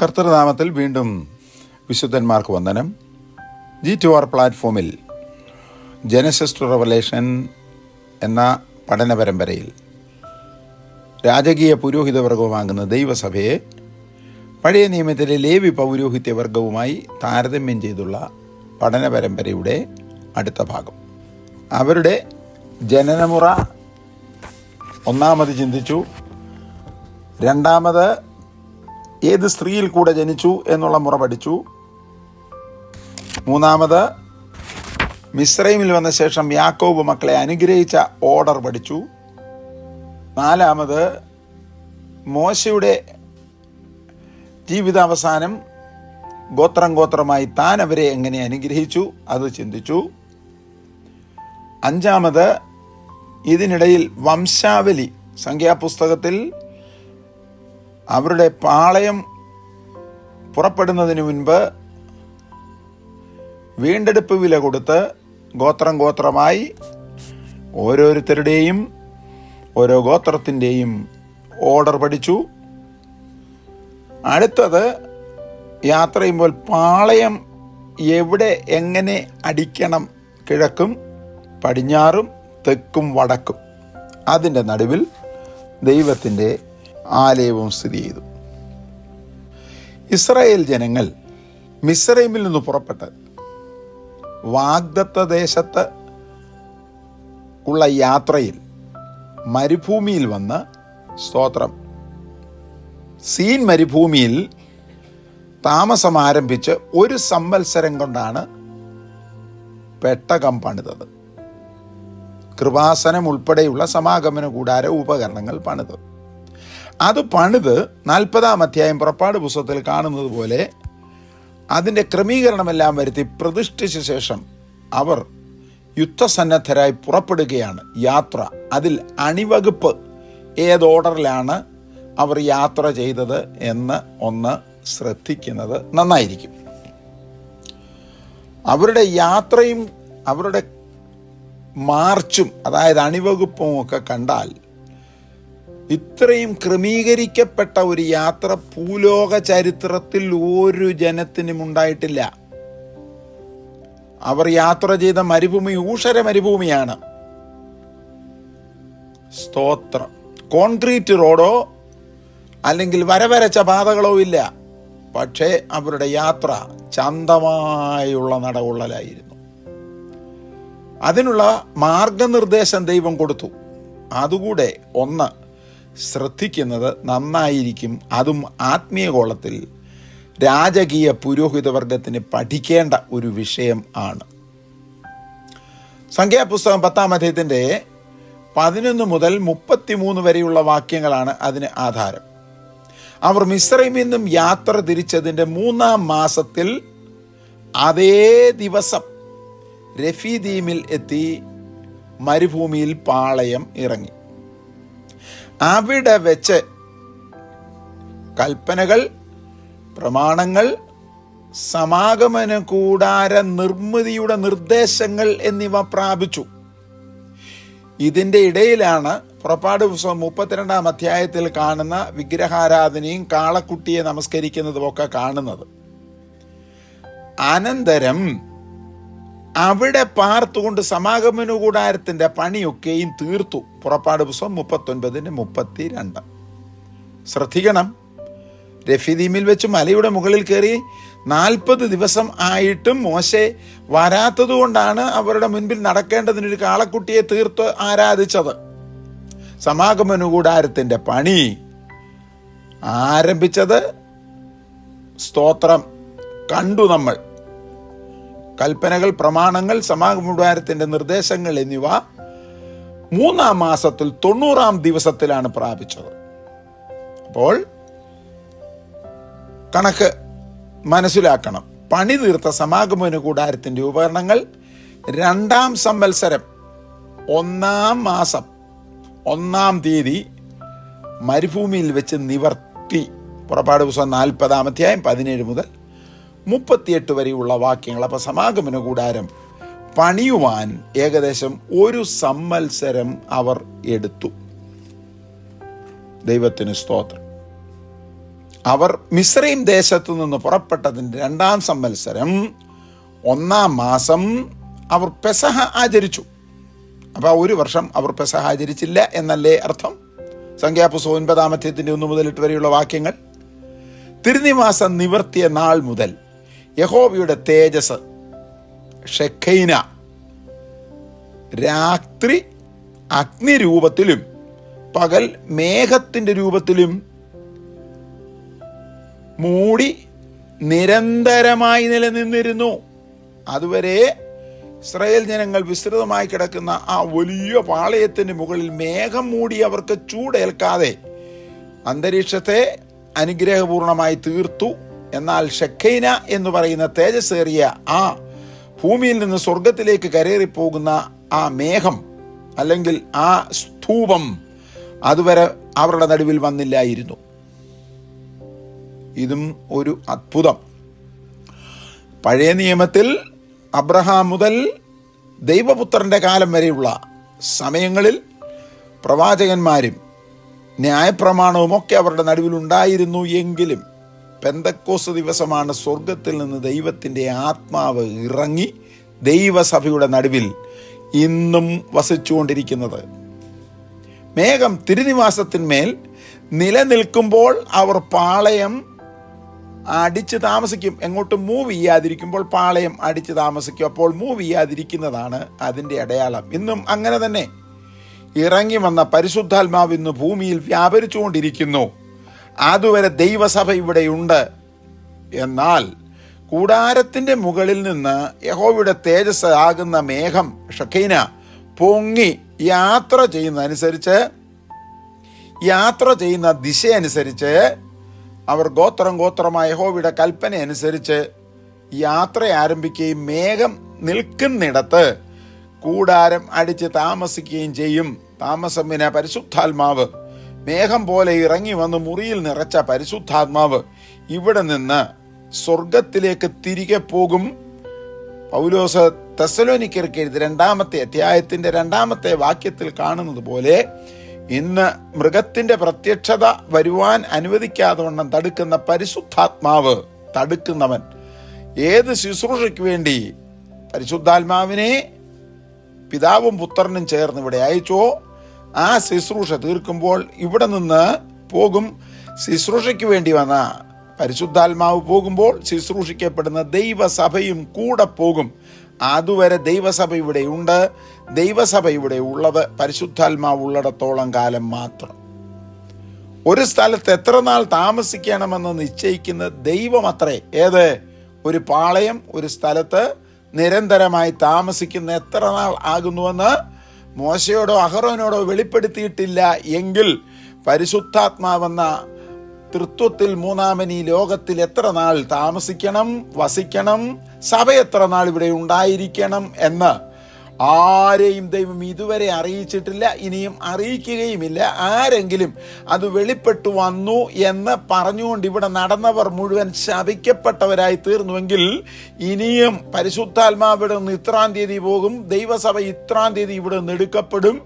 കർത്തൃനാമത്തിൽ വീണ്ടും വിശുദ്ധന്മാർക്ക് വന്ദനം. G2R പ്ലാറ്റ്ഫോമിൽ ജെനസിസ് ടു റെവലേഷൻ എന്ന പഠന പരമ്പരയിൽ രാജകീയ പുരോഹിതവർഗവുമാകുന്ന ദൈവസഭയെ പഴയ നിയമത്തിലെ ലേവി പൗരോഹിത്യവർഗവുമായി താരതമ്യം ചെയ്തുള്ള പഠന പരമ്പരയുടെ അടുത്ത ഭാഗം. അവരുടെ ജനനമുറ ഒന്നാമത് ചിന്തിച്ചു, രണ്ടാമത് ഏത് സ്ത്രീയിൽ കൂടെ ജനിച്ചു എന്നുള്ള മുറ പഠിച്ചു, മൂന്നാമത് മിസ്രൈമിൽ വന്ന ശേഷം യാക്കോബ് മക്കളെ അനുഗ്രഹിച്ച ഓർഡർ പഠിച്ചു, നാലാമത് മോശയുടെ ജീവിതാവസാനം ഗോത്രമായി താൻ അവരെ എങ്ങനെ അനുഗ്രഹിച്ചു അത് ചിന്തിച്ചു, അഞ്ചാമത് ഇതിനിടയിൽ വംശാവലി സംഖ്യാപുസ്തകത്തിൽ അവരുടെ പാളയം പുറപ്പെടുന്നതിന് മുൻപ് വീണ്ടെടുപ്പ് വില കൊടുത്ത് ഗോത്രമായി ഓരോരുത്തരുടെയും ഓരോ ഗോത്രത്തിൻ്റെയും ഓർഡർ പഠിച്ചു. അടുത്തത് യാത്ര ചെയ്യുമ്പോൾ പാളയം എവിടെ എങ്ങനെ അടിക്കണം, കിഴക്കും പടിഞ്ഞാറും തെക്കും വടക്കും, അതിൻ്റെ നടുവിൽ ദൈവത്തിൻ്റെ ആലയവും സ്ഥിതി ചെയ്തു. ഇസ്രായേൽ ജനങ്ങൾ മിസ്രൈമിൽ നിന്ന് പുറപ്പെട്ട് വാഗ്ദത്ത ദേശത്ത് ഉള്ള യാത്രയിൽ മരുഭൂമിയിൽ വന്ന് സീൻ മരുഭൂമിയിൽ താമസം ആരംഭിച്ച് 1 സംവത്സരം കൊണ്ടാണ് പെട്ടകം പണിതത്. കൃപാസനം ഉൾപ്പെടെയുള്ള സമാഗമന കൂടാര ഉപകരണങ്ങൾ പണിത്. അത് പണിത് 40-ാം അധ്യായം പുറപ്പാട് പുസ്തകത്തിൽ കാണുന്നത് പോലെ അതിൻ്റെ ക്രമീകരണമെല്ലാം വരുത്തി പ്രതിഷ്ഠിച്ച ശേഷം അവർ യുദ്ധസന്നദ്ധരായി പുറപ്പെടുകയാണ്. യാത്ര, അതിൽ അണിവകുപ്പ് ഏത് ഓർഡറിലാണ് അവർ യാത്ര ചെയ്തത് എന്ന് ഒന്ന് ശ്രദ്ധിക്കുന്നത് നന്നായിരിക്കും. അവരുടെ യാത്രയും അവരുടെ മാർച്ചും, അതായത് അണിവകുപ്പും ഒക്കെ കണ്ടാൽ ഇത്രയും ക്രമീകരിക്കപ്പെട്ട ഒരു യാത്ര ഭൂലോക ചരിത്രത്തിൽ ഒരു ജനത്തിനും ഉണ്ടായിട്ടില്ല. അവർ യാത്ര ചെയ്ത മരുഭൂമി ഊഷര മരുഭൂമിയാണ്. സ്തോത്രം. കോൺക്രീറ്റ് റോഡോ അല്ലെങ്കിൽ വരവരച്ച പാതകളോ ഇല്ല. പക്ഷേ അവരുടെ യാത്ര ചന്തമായുള്ള നടകൊള്ളലായിരുന്നു. അതിനുള്ള മാർഗനിർദ്ദേശം ദൈവം കൊടുത്തു. അതുകൂടെ ഒന്ന് ശ്രദ്ധിക്കുന്നത് നന്നായിരിക്കും. അതും ആത്മീയ കോളത്തിൽ രാജകീയ പുരോഹിതവർഗത്തിന് പഠിക്കേണ്ട ഒരു വിഷയം ആണ്. സംഖ്യാപുസ്തകം 10-ാം അധ്യായത്തിൻ്റെ 11 മുതൽ 33 വരെയുള്ള വാക്യങ്ങളാണ് അതിന് ആധാരം. അവർ മിസ്രൈമിൽ നിന്നും യാത്ര തിരിച്ചതിൻ്റെ 3-ാം മാസത്തിൽ അതേ ദിവസം രഫീദീമിൽ എത്തി മരുഭൂമിയിൽ പാളയം ഇറങ്ങി. അവിടെ വെച്ച് കൽപ്പനകൾ, പ്രമാണങ്ങൾ, സമാഗമന കൂടാര നിർമ്മിതിയുടെ നിർദ്ദേശങ്ങൾ എന്നിവ പ്രാപിച്ചു. ഇതിൻ്റെ ഇടയിലാണ് പുറപ്പാട് പുസ്തകം 32-ാം അധ്യായത്തിൽ കാണുന്ന വിഗ്രഹാരാധനയും കാളക്കുട്ടിയെ നമസ്കരിക്കുന്നതും ഒക്കെ കാണുന്നത്. അനന്തരം അവിടെ പാർത്തുകൊണ്ട് സമാഗമന കൂടാരത്തിൻ്റെ പണിയൊക്കെയും തീർത്തു. പുറപ്പാട് പുസ്തകം 39-32. ശ്രദ്ധിക്കണം, രഫീദീമിൽ വെച്ച് മലയുടെ മുകളിൽ കയറി 40 ദിവസം ആയിട്ടും മോശെ വരാത്തത് കൊണ്ടാണ് അവരുടെ മുൻപിൽ നടക്കേണ്ടതിനൊരു കാളക്കുട്ടിയെ തീർത്ത് ആരാധിച്ചത്. സമാഗമന കൂടാരത്തിൻ്റെ പണി ആരംഭിച്ചത് സ്തോത്രം കണ്ടു നമ്മൾ. കൽപ്പനകൾ, പ്രമാണങ്ങൾ, സമാഗമന കൂടാരത്തിൻ്റെ നിർദ്ദേശങ്ങൾ എന്നിവ 3-ാം മാസത്തിൽ 90-ാം ദിവസത്തിലാണ് പ്രാപിച്ചത്. അപ്പോൾ കണക്ക് മനസ്സിലാക്കണം. പണി തീർത്ത സമാഗമന കൂടാരത്തിൻ്റെ ഉപകരണങ്ങൾ 2-ാം സംവത്സരം 1-ാം മാസം 1-ാം തീയതി മരുഭൂമിയിൽ വെച്ച് നിവർത്തി. പുറപ്പാട് പുസ്തകം 40-ാം അധ്യായം 17 മുതൽ 38 വരെയുള്ള വാക്യങ്ങൾ. അപ്പോൾ സമാഗമന കൂടാരം പണിയുവാൻ ഏകദേശം 1 സംവത്സരം അവർ എടുത്തു. ദൈവത്തിന് സ്തോത്രം. അവർ മിസ്രയീം ദേശത്തു നിന്ന് പുറപ്പെട്ടതിൻ്റെ 2-ാം സംവത്സരം 1-ാം മാസം അവർ പെസഹ ആചരിച്ചു. അപ്പോൾ 1 വർഷം അവർ പെസഹ ആചരിച്ചില്ല എന്നല്ലേ അർത്ഥം? സംഖ്യാപുസ്തകം 9-ാം അധ്യായത്തിൻ്റെ 1 മുതൽ 8 വരെയുള്ള വാക്യങ്ങൾ. തിരുനിവാസം നിവർത്തിയ നാൾ മുതൽ യഹോവയുടെ തേജസ് ഷെഖൈന രാത്രി അഗ്നിരൂപത്തിലും പകൽ മേഘത്തിൻ്റെ രൂപത്തിലും മൂടി നിരന്തരമായി നിലനിന്നിരുന്നു. അതുവരെ ഇസ്രായേൽ ജനങ്ങൾ വിസ്തൃതമായി കിടക്കുന്ന ആ വലിയ പാളയത്തിന് മുകളിൽ മേഘം മൂടി അവർക്ക് ചൂടേൽക്കാതെ അന്തരീക്ഷത്തെ അനുഗ്രഹപൂർണമായി തീർത്തു. എന്നാൽ ഷെഖൈന എന്ന് പറയുന്ന തേജസ്സേറിയ ആ ഭൂമിയിൽ നിന്ന് സ്വർഗത്തിലേക്ക് കരേറിപ്പോകുന്ന ആ മേഘം അല്ലെങ്കിൽ ആ സ്തൂപം അതുവരെ അവരുടെ നടുവിൽ വന്നില്ലായിരുന്നു. ഇതും ഒരു അത്ഭുതം. പഴയ നിയമത്തിൽ അബ്രഹാം മുതൽ ദൈവപുത്രൻ്റെ കാലം വരെയുള്ള സമയങ്ങളിൽ പ്രവാചകന്മാരും ന്യായപ്രമാണവും ഒക്കെ അവരുടെ നടുവിലുണ്ടായിരുന്നു. എങ്കിലും പെന്തക്കോസ്ത് ദിവസമാണ് സ്വർഗത്തിൽ നിന്ന് ദൈവത്തിൻ്റെ ആത്മാവ് ഇറങ്ങി ദൈവസഭയുടെ നടുവിൽ ഇന്നും വസിച്ചുകൊണ്ടിരിക്കുന്നത്. മേഘം തിരുനിവാസത്തിന്മേൽ നിലനിൽക്കുമ്പോൾ അവർ പാളയം അടിച്ച് താമസിക്കും. എങ്ങോട്ടും മൂവ് ചെയ്യാതിരിക്കുമ്പോൾ പാളയം അടിച്ച് താമസിക്കും. അപ്പോൾ മൂവ് ചെയ്യാതിരിക്കുന്നതാണ് അതിൻ്റെ അടയാളം. ഇന്നും അങ്ങനെ തന്നെ ഇറങ്ങി വന്ന പരിശുദ്ധാത്മാവ് ഇന്ന് ഭൂമിയിൽ വ്യാപരിച്ചുകൊണ്ടിരിക്കുന്നു. അതുവരെ ദൈവസഭ ഇവിടെയുണ്ട്. എന്നാൽ കൂടാരത്തിൻ്റെ മുകളിൽ നിന്ന് യഹോവയുടെ തേജസ് ആകുന്ന മേഘം ഷെഖൈന പൊങ്ങി യാത്ര ചെയ്യുന്ന ദിശയനുസരിച്ച് അവർ ഗോത്രമായ യഹോവയുടെ കൽപ്പന അനുസരിച്ച് യാത്ര ആരംഭിക്കുകയും മേഘം നിൽക്കുന്നിടത്ത് കൂടാരം അടിച്ച് താമസിക്കുകയും ചെയ്യും. താമസമിന പരിശുദ്ധാത്മാവ് മേഘം പോലെ ഇറങ്ങി വന്ന് മുറിയിൽ നിറച്ച പരിശുദ്ധാത്മാവ് ഇവിടെ നിന്ന് സ്വർഗത്തിലേക്ക് തിരികെ പോകും. പൗലോസ് തെസ്സലോനിക്കർക്ക് എഴുതി 2-ാമത്തെ അധ്യായത്തിൻ്റെ 2-ാമത്തെ വാക്യത്തിൽ കാണുന്നത് പോലെ ഇന്ന് മൃഗത്തിൻ്റെ പ്രത്യക്ഷത വരുവാൻ അനുവദിക്കാതെ വണ്ണം തടുക്കുന്ന പരിശുദ്ധാത്മാവ്, തടുക്കുന്നവൻ ഏത് ശുശ്രൂഷയ്ക്ക് വേണ്ടി പരിശുദ്ധാത്മാവിനെ പിതാവും പുത്രനും ചേർന്ന് ഇവിടെ അയച്ചോ ആ ശുശ്രൂഷ തീർക്കുമ്പോൾ ഇവിടെ നിന്ന് പോകും. ശുശ്രൂഷയ്ക്ക് വേണ്ടി വന്ന പരിശുദ്ധാത്മാവ് പോകുമ്പോൾ ശുശ്രൂഷിക്കപ്പെടുന്ന ദൈവസഭയും കൂടെ പോകും. അതുവരെ ദൈവസഭ ഇവിടെയുണ്ട്. ദൈവസഭ ഇവിടെ ഉള്ളത് പരിശുദ്ധാത്മാവ് ഉള്ളിടത്തോളം കാലം മാത്രം. ഒരു സ്ഥലത്ത് എത്ര നാൾ താമസിക്കണമെന്ന് നിശ്ചയിക്കുന്ന ദൈവമത്രേ. ഏത്? ഒരു പാളയം ഒരു സ്ഥലത്ത് നിരന്തരമായി താമസിക്കുന്ന എത്ര നാൾ ആകുന്നുവെന്ന് മോശയോടോ അഹറോനോടോ വെളിപ്പെടുത്തിയിട്ടില്ല. എങ്കിൽ പരിശുദ്ധാത്മാവെന്ന തൃത്വത്തിൽ മൂന്നാമൻ ഈ ലോകത്തിൽ എത്ര നാൾ താമസിക്കണം, വസിക്കണം, സഭ എത്ര നാൾ ഇവിടെ ഉണ്ടായിരിക്കണം എന്ന് ആരെയും ദൈവം ഇതുവരെ അറിയിച്ചിട്ടില്ല, ഇനിയും അറിയിക്കുകയുമില്ല. ആരെങ്കിലും അത് വെളിപ്പെട്ടു വന്നു എന്ന് പറഞ്ഞുകൊണ്ട് ഇവിടെ നടന്നവർ മുഴുവൻ ശപിക്കപ്പെട്ടവരായി തീർന്നുവെങ്കിൽ ഇനിയും പരിശുദ്ധാത്മാവ് ഇവിടെ നിന്ന് ഇത്രാം തീയതി പോകും, ദൈവസഭ ഇത്രാം തീയതി ഇവിടെ നിന്ന് എടുക്കപ്പെടും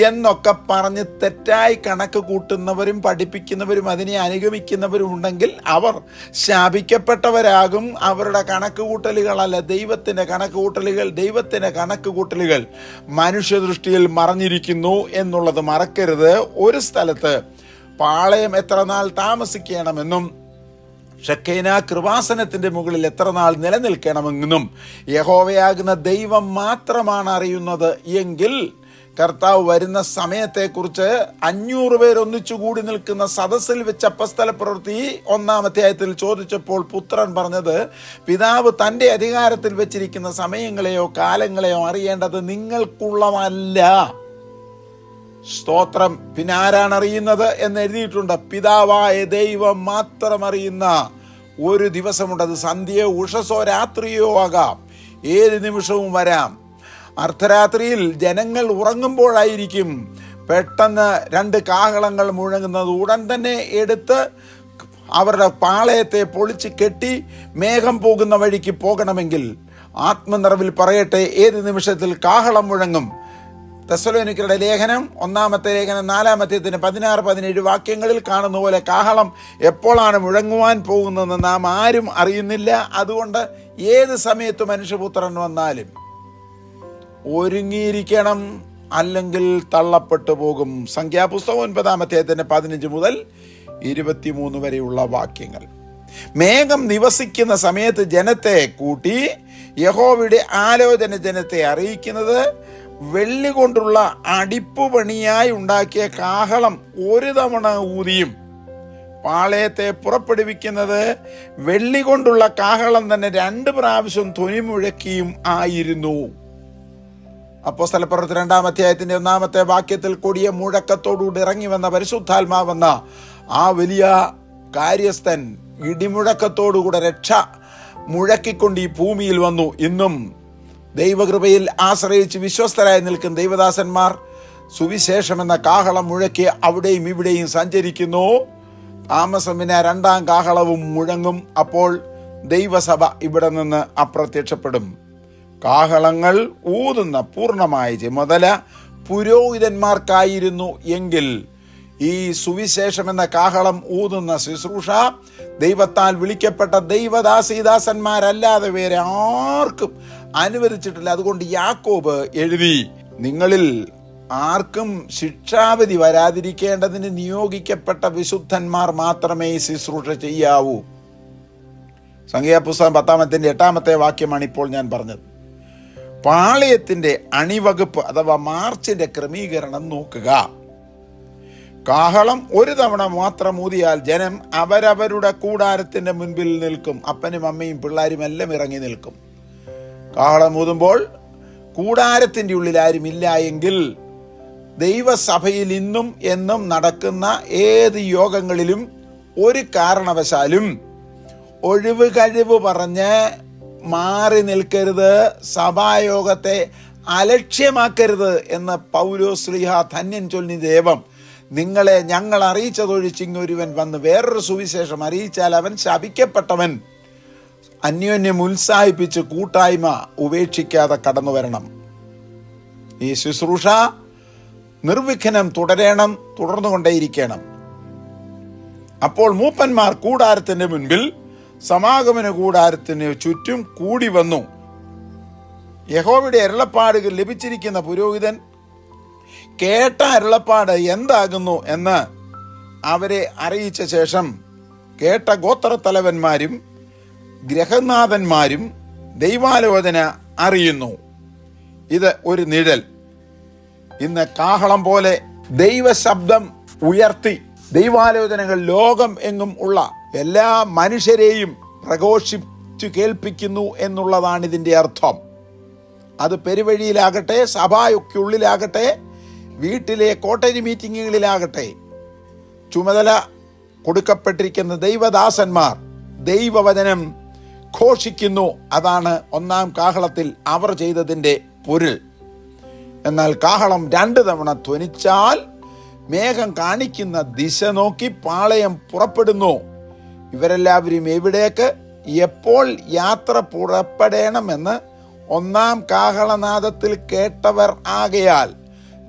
എന്നൊക്കെ പറഞ്ഞ് തെറ്റായി കണക്ക് കൂട്ടുന്നവരും പഠിപ്പിക്കുന്നവരും അതിനെ അനുഗമിക്കുന്നവരും ഉണ്ടെങ്കിൽ അവർ ശപിക്കപ്പെട്ടവരാകും. അവരുടെ കണക്ക് കൂട്ടലുകളല്ല ദൈവത്തിൻ്റെ കണക്ക് കൂട്ടലുകൾ. ദൈവത്തിൻ്റെ കണക്ക് കൂട്ടലുകൾ മനുഷ്യദൃഷ്ടിയിൽ മറഞ്ഞിരിക്കുന്നു എന്നുള്ളത് മറക്കരുത്. ഒരു സ്ഥലത്ത് പാളയം എത്ര നാൾ താമസിക്കണമെന്നും ഷെഖൈന കൃപാസനത്തിന്റെ മുകളിൽ എത്ര നാൾ നിലനിൽക്കണമെന്നും യഹോവയാകുന്ന ദൈവം മാത്രമാണ് അറിയുന്നത്. എങ്കിൽ കർത്താവ് വരുന്ന സമയത്തെക്കുറിച്ച് 500 പേർ ഒന്നിച്ചു കൂടി നിൽക്കുന്ന സദസ്സിൽ വെച്ച് അപ്പസ്തല പ്രവൃത്തി 1-ാം അധ്യായത്തിൽ ചോദിച്ചപ്പോൾ പുത്രൻ പറഞ്ഞത്, പിതാവ് തൻ്റെ അധികാരത്തിൽ വെച്ചിരിക്കുന്ന സമയങ്ങളെയോ കാലങ്ങളെയോ അറിയേണ്ടത് നിങ്ങൾക്കുള്ളതല്ല. സ്തോത്രം. പിന്നെ ആരാണ് അറിയുന്നത് എന്ന് എഴുതിയിട്ടുണ്ട്. പിതാവായ ദൈവം മാത്രം അറിയുന്ന ഒരു ദിവസമുണ്ട്. അത് സന്ധ്യയോ ഉഷസോ രാത്രിയോ ആകാം, ഏത് നിമിഷവും വരാം. അർദ്ധരാത്രിയിൽ ജനങ്ങൾ ഉറങ്ങുമ്പോഴായിരിക്കും പെട്ടെന്ന് 2 കാഹളങ്ങൾ മുഴങ്ങുന്നത്. ഉടൻ തന്നെ എടുത്ത് അവരുടെ പാളയത്തെ പൊളിച്ച് കെട്ടി മേഘം പോകുന്ന വഴിക്ക് പോകണമെങ്കിൽ ആത്മനിറവിൽ പറയട്ടെ, ഏത് നിമിഷത്തിൽ കാഹളം മുഴങ്ങും. തെസ്സലോനിക്കരുടെ ലേഖനം 1-ാമത്തെ ലേഖനം 4-ാമത്തെ 16-17 വാക്യങ്ങളിൽ കാണുന്ന പോലെ കാഹളം എപ്പോഴാണ് മുഴങ്ങുവാൻ പോകുന്നതെന്ന് നാം ആരും അറിയുന്നില്ല. അതുകൊണ്ട് ഏത് സമയത്ത് മനുഷ്യപുത്രൻ വന്നാലും ഒരുങ്ങിയിരിക്കണം, അല്ലെങ്കിൽ തള്ളപ്പെട്ടു പോകും. സംഖ്യാപുസ്തകം 9-ാമത്തെ 15 മുതൽ 23 വരെയുള്ള വാക്യങ്ങൾ. മേഘം നിവസിക്കുന്ന സമയത്ത് ജനത്തെ കൂട്ടി യഹോവയുടെ ആലോചന ജനത്തെ അറിയിക്കുന്നത് വെള്ളി കൊണ്ടുള്ള അടിപ്പുപണിയായി ഉണ്ടാക്കിയ കാഹളം ഒരു തവണ ഊതിയും പാളയത്തെ പുറപ്പെടുവിക്കുന്നത് വെള്ളി കൊണ്ടുള്ള കാഹളം തന്നെ 2 പ്രാവശ്യം ധ്വനി മുഴക്കിയും ആയിരുന്നു. അപ്പോസ്തലപ്രവൃത്തി 2-ാം അധ്യായത്തിന്റെ 1-ാമത്തെ വാക്യത്തിൽ കൊടിയ മുഴക്കത്തോടുകൂടി ഇറങ്ങി വന്ന പരിശുദ്ധാത്മാവെന്ന ആ വലിയ കാര്യസ്ഥൻ ഇടിമുഴക്കത്തോടുകൂടെ രക്ഷ മുഴക്കിക്കൊണ്ട് ഈ ഭൂമിയിൽ വന്നു. ഇന്നും ദൈവകൃപയിൽ ആശ്രയിച്ച് വിശ്വസ്തരായി നിൽക്കുന്ന ദൈവദാസന്മാർ സുവിശേഷം എന്ന കാഹളം മുഴക്കി അവിടെയും ഇവിടെയും സഞ്ചരിക്കുന്നു. താമസം പിന്നെ 2-ാം കാഹളവും മുഴങ്ങും. അപ്പോൾ ദൈവസഭ ഇവിടെ നിന്ന് അപ്രത്യക്ഷപ്പെടും. കാഹളങ്ങൾ ഊതുന്ന പൂർണ്ണമായ ചുമതല പുരോഹിതന്മാർക്കായിരുന്നു എങ്കിൽ ഈ സുവിശേഷം എന്ന കാഹളം ഊതുന്ന ശുശ്രൂഷ ദൈവത്താൽ വിളിക്കപ്പെട്ട ദൈവദാസീദാസന്മാരല്ലാതെ വേറെ ആർക്കും അനുവദിച്ചിട്ടില്ല. അതുകൊണ്ട് യാക്കോബ് എഴുതി, നിങ്ങളിൽ ആർക്കും ശിക്ഷാവിധി വരാതിരിക്കേണ്ടതിന് നിയോഗിക്കപ്പെട്ട വിശുദ്ധന്മാർ മാത്രമേ ഈ ശുശ്രൂഷ ചെയ്യാവൂ. സംഖ്യാപുസ്തകം 10-ാമത്തെ 8-ാമത്തെ വാക്യമാണ് ഇപ്പോൾ ഞാൻ പറഞ്ഞത്. പാളയത്തിന്റെ അണിവകുപ്പ് അഥവാ മാർച്ചിന്റെ ക്രമീകരണം നോക്കുക. കാഹളം ഒരു തവണ മാത്രം ഊതിയാൽ ജനം അവരവരുടെ കൂടാരത്തിന്റെ മുൻപിൽ നിൽക്കും. അപ്പനും അമ്മയും പിള്ളേരും എല്ലാം ഇറങ്ങി നിൽക്കും. കാഹളം ഊതുമ്പോൾ കൂടാരത്തിന്റെ ഉള്ളിൽ ആരും ഇല്ല എങ്കിൽ ദൈവസഭയിൽ ഇന്നും എന്നും നടക്കുന്ന ഏത് യോഗങ്ങളിലും ഒരു കാരണവശാലും ഒഴിവ് കഴിവ് പറഞ്ഞ് മാറി നിൽക്കരുത്, സഭായോഗത്തെ അലക്ഷ്യമാക്കരുത് എന്ന് പൗലോസ് ശ്ലീഹ ധന്യൻ ചൊല്ലി ദേവം നിങ്ങളെ ഞങ്ങൾ അറിയിച്ചതൊഴിച്ചിങ്ങൊരുവൻ വന്ന് വേറൊരു സുവിശേഷം അറിയിച്ചാൽ അവൻ ശപിക്കപ്പെട്ടവൻ. അന്യോന്യം ഉത്സാഹിപ്പിച്ച് കൂട്ടായ്മ ഉപേക്ഷിക്കാതെ കടന്നു വരണം. ഈ ശുശ്രൂഷ നിർവിഘ്നം തുടർന്നുകൊണ്ടേയിരിക്കണം. അപ്പോൾ മൂപ്പന്മാർ കൂടാരത്തിന്റെ മുൻപിൽ സമാഗമന കൂടാരത്തിന് ചുറ്റും കൂടി വന്നു. യഹോവയുടെ അരുളപ്പാടുകൾ ലഭിച്ചിരിക്കുന്ന പുരോഹിതൻ കേട്ട അരുളപ്പാട് എന്താകുന്നു എന്ന് അവരെ അറിയിച്ച ശേഷം കേട്ട ഗോത്രത്തലവന്മാരും ഗ്രഹനാഥന്മാരും ദൈവാലോചന അറിയുന്നു. ഇത് ഒരു നിഴൽ. ഇന്ന് കാഹളം പോലെ ദൈവശബ്ദം ഉയർത്തി ദൈവാലോചനകൾ ലോകം എങ്ങും ഉള്ള എല്ലാ മനുഷ്യരെയും പ്രഘോഷിച്ചു കേൾപ്പിക്കുന്നു എന്നുള്ളതാണ് ഇതിൻ്റെ അർത്ഥം. അത് പെരുവഴിയിലാകട്ടെ, സഭയ്ക്കുള്ളിലാകട്ടെ, വീട്ടിലെ കോട്ടേജ് മീറ്റിങ്ങുകളിലാകട്ടെ, ചുമതല കൊടുക്കപ്പെട്ടിരിക്കുന്ന ദൈവദാസന്മാർ ദൈവവചനം ഘോഷിക്കുന്നു. അതാണ് 1-ാം കാഹളത്തിൽ അവർ ചെയ്തതിൻ്റെ പൊരുൾ. എന്നാൽ കാഹളം 2 തവണ ധ്വനിച്ചാൽ മേഘം കാണിക്കുന്ന ദിശ നോക്കി പാളയം പുറപ്പെടുന്നു. ഇവരെല്ലാവരും എവിടേക്ക് എപ്പോൾ യാത്ര പുറപ്പെടണമെന്ന് 1-ാം കാഹളനാദത്തിൽ കേട്ടവർ ആകയാൽ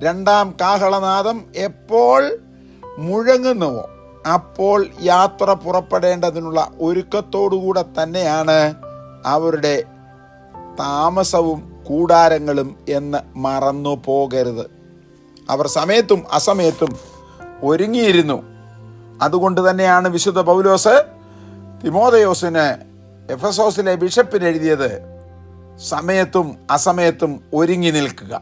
2-ാം കാഹളനാദം എപ്പോൾ മുഴങ്ങുന്നുവോ അപ്പോൾ യാത്ര പുറപ്പെടേണ്ടതിനുള്ള ഒരുക്കത്തോടുകൂടെ തന്നെയാണ് അവരുടെ താമസവും കൂടാരങ്ങളും എന്ന് മറന്നു പോകരുത്. അവർ സമയത്തും അസമയത്തും ഒരുങ്ങിയിരുന്നു. അതുകൊണ്ട് തന്നെയാണ് വിശുദ്ധ പൗലോസ് തിമോഥെയോസിന് എഫെസോസിലെ ബിഷപ്പിന് എഴുതിയത്, സമയത്തും അസമയത്തും ഒരുങ്ങി നിൽക്കുക.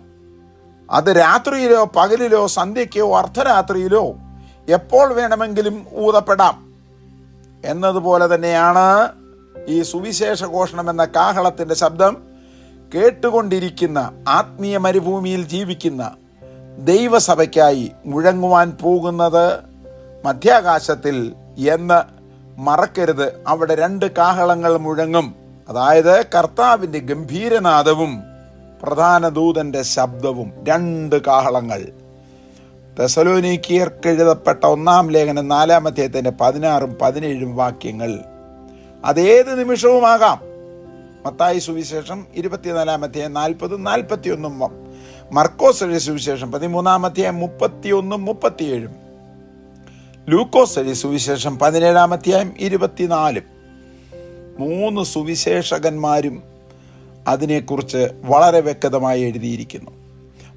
അത് രാത്രിയിലോ പകലിലോ സന്ധ്യയ്ക്കോ അർദ്ധരാത്രിയിലോ എപ്പോൾ വേണമെങ്കിലും ഊതപ്പെടാം എന്നതുപോലെ തന്നെയാണ് ഈ സുവിശേഷ ഘോഷണം എന്ന കാഹളത്തിന്റെ ശബ്ദം കേട്ടുകൊണ്ടിരിക്കുന്ന ആത്മീയ മരുഭൂമിയിൽ ജീവിക്കുന്ന ദൈവസഭയ്ക്കായി മുഴങ്ങുവാൻ പോകുന്നത് മധ്യാകാശത്തിൽ എന്ന് മറക്കരുത്. അവിടെ 2 കാഹളങ്ങൾ മുഴങ്ങും. അതായത് കർത്താവിൻ്റെ ഗംഭീരനാദവും പ്രധാന ദൂതന്റെ ശബ്ദവും. 2 കാഹളങ്ങൾ. തെസ്സലോനിക്കർക്ക് എഴുതപ്പെട്ട 1-ാം ലേഖനം 4-ാം അധ്യായത്തിന്റെ 16-17 വാക്യങ്ങൾ. അതേത് നിമിഷവുമാകാം. മത്തായി സുവിശേഷം 24-ാം അധ്യായം 40-41 മർക്കോസ് എഴുതിയ സുവിശേഷം 13-ാം 31-37, ലൂക്കോസ് എഴുതിയ സുവിശേഷം 17-ാം 24. 3 സുവിശേഷകന്മാരും അതിനെക്കുറിച്ച് വളരെ വ്യക്തമായി എഴുതിയിരിക്കുന്നു.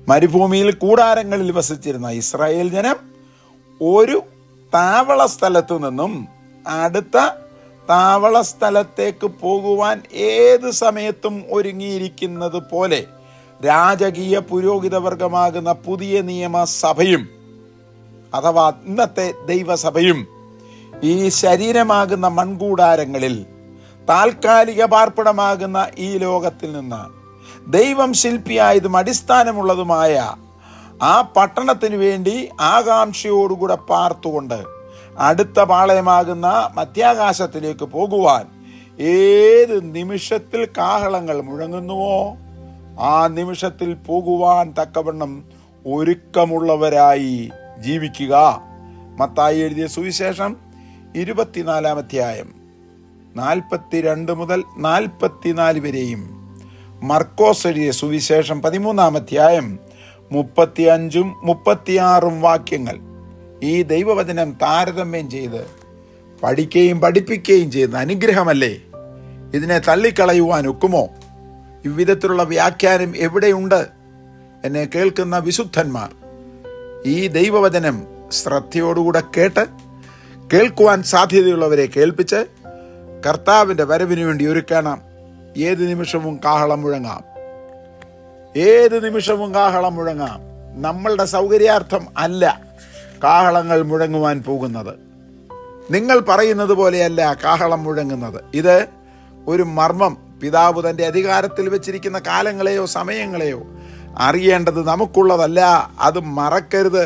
മരുഭൂമിയിൽ കൂടാരങ്ങളിൽ വസിച്ചിരുന്ന ഇസ്രായേൽ ജനം ഒരു താവള സ്ഥലത്തു നിന്നും അടുത്ത താവള സ്ഥലത്തേക്ക് പോകുവാൻ ഏത് സമയത്തും ഒരുങ്ങിയിരിക്കുന്നത് പോലെ രാജകീയ പുരോഹിതവർഗമാകുന്ന പുതിയ നിയമസഭയും അഥവാ ഇന്നത്തെ ദൈവസഭയും ഈ ശരീരമാകുന്ന മൺകൂടാരങ്ങളിൽ താൽക്കാലിക പാർപ്പിടമാകുന്ന ഈ ലോകത്തിൽ നിന്ന് ദൈവം ശില്പിയായതും അടിസ്ഥാനമുള്ളതുമായ ആ പട്ടണത്തിന് വേണ്ടി ആകാംക്ഷയോടുകൂടെ പാർത്തുകൊണ്ട് അടുത്ത പാളയമാകുന്ന മധ്യാകാശത്തിലേക്ക് പോകുവാൻ ഏത് നിമിഷത്തിൽ കാഹളങ്ങൾ മുഴങ്ങുന്നുവോ ആ നിമിഷത്തിൽ പോകുവാൻ തക്കവണ്ണം ഒരുക്കമുള്ളവരായി ജീവിക്കുക. മത്തായി എഴുതിയ സുവിശേഷം 24-ാം അധ്യായം 42 മുതൽ 44 വരെയും, മർക്കോസ് എഴുതിയ സുവിശേഷം 13-ാം അധ്യായം 35-ഉം 36-ഉം വാക്യങ്ങൾ ഈ ദൈവവചനം താരതമ്യം ചെയ്ത് പഠിക്കുകയും പഠിപ്പിക്കുകയും ചെയ്യുന്ന അനുഗ്രഹമല്ലേ? ഇതിനെ തള്ളിക്കളയുവാൻ ഒക്കുമോ? ഇவ்விധത്തിലുള്ള വ്യാഖ്യാനം എവിടെയുണ്ട്? എന്നെ കേൾക്കുന്ന വിശുദ്ധന്മാർ ഈ ദൈവവചനം ശ്രദ്ധയോടുകൂടെ കേൾക്കുവാൻ സാധ്യതയുള്ളവരെ കേൾപ്പിച്ച് കർത്താവിൻ്റെ വരവിന് വേണ്ടി ഒരുക്കണം. ഏത് നിമിഷവും കാഹളം മുഴങ്ങാം, ഏത് നിമിഷവും കാഹളം മുഴങ്ങാം. നമ്മളുടെ സൗകര്യാർത്ഥം അല്ല കാഹളങ്ങൾ മുഴങ്ങുവാൻ പോകുന്നത്. നിങ്ങൾ പറയുന്നത് പോലെയല്ല കാഹളം മുഴങ്ങുന്നത്. ഇത് ഒരു മർമ്മം. പിതാവ് തൻ്റെ അധികാരത്തിൽ വെച്ചിരിക്കുന്ന കാലങ്ങളെയോ സമയങ്ങളെയോ അറിയേണ്ടത് നമുക്കുള്ളതല്ല. അത് മറക്കരുത്.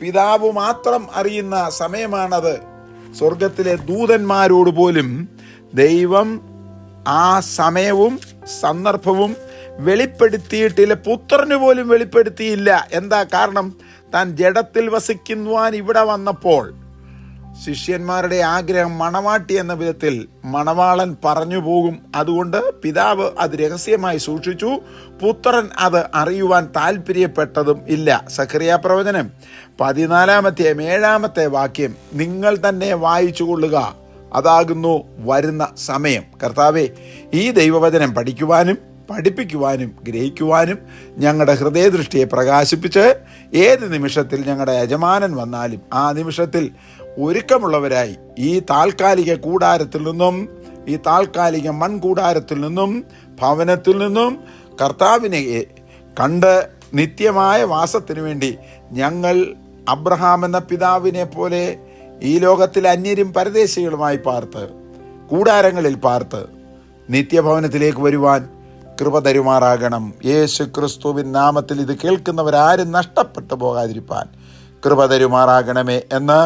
പിതാവ് മാത്രം അറിയുന്ന സമയമാണത്. സ്വർഗത്തിലെ ദൂതന്മാരോട് പോലും ദൈവം ആ സമയവും സന്ദർഭവും വെളിപ്പെടുത്തിയിട്ടില്ല. പുത്രന് പോലും വെളിപ്പെടുത്തിയില്ല. എന്താ കാരണം? താൻ ജഡത്തിൽ വസിക്കുവാൻ ഇവിടെ വന്നപ്പോൾ ശിഷ്യന്മാരുടെ ആഗ്രഹം മണവാട്ടി എന്ന വിധത്തിൽ മണവാളൻ പറഞ്ഞു പോകും. അതുകൊണ്ട് പിതാവ് അത് രഹസ്യമായി സൂക്ഷിച്ചു. പുത്രൻ അത് അറിയുവാൻ താല്പര്യപ്പെട്ടതും ഇല്ല. സഖറിയ പ്രവചനം 14-ാം അധ്യായം 7-ാമത്തെ വാക്യം നിങ്ങൾ തന്നെ വായിച്ചു കൊള്ളുക. അതാകുന്നു വരുന്ന സമയം. കർത്താവേ, ഈ ദൈവവചനം പഠിക്കുവാനും പഠിപ്പിക്കുവാനും ഗ്രഹിക്കുവാനും ഞങ്ങളുടെ ഹൃദയദൃഷ്ടിയെ പ്രകാശിപ്പിച്ച് ഏത് നിമിഷത്തിൽ ഞങ്ങളുടെ യജമാനൻ വന്നാലും ആ നിമിഷത്തിൽ ഒരുക്കമുള്ളവരായി ഈ താൽക്കാലിക കൂടാരത്തിൽ നിന്നും, ഈ താൽക്കാലിക മൺകൂടാരത്തിൽ നിന്നും, ഭവനത്തിൽ നിന്നും കർത്താവിനെ കണ്ട് നിത്യമായ വാസത്തിനു വേണ്ടി ഞങ്ങൾ അബ്രഹാം എന്ന പിതാവിനെ പോലെ ഈ ലോകത്തിൽ അന്യരും പരദേശികളുമായി പാർത്ത് കൂടാരങ്ങളിൽ പാർത്ത് നിത്യഭവനത്തിലേക്ക് വരുവാൻ കൃപ തരുമാറാകണം. യേശു ക്രിസ്തുവിൻ നാമത്തിൽ ഇത് കേൾക്കുന്നവരാരും നഷ്ടപ്പെട്ടു പോകാതിരിപ്പാൻ കൃപ തരുമാറാകണമേ എന്ന്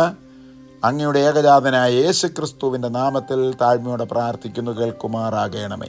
അങ്ങയുടെ ഏകജാതനായ യേശു ക്രിസ്തുവിൻ്റെ നാമത്തിൽ താഴ്മയോടെ പ്രാർത്ഥിക്കുന്നു. കേൾക്കുമാറാകണമേ.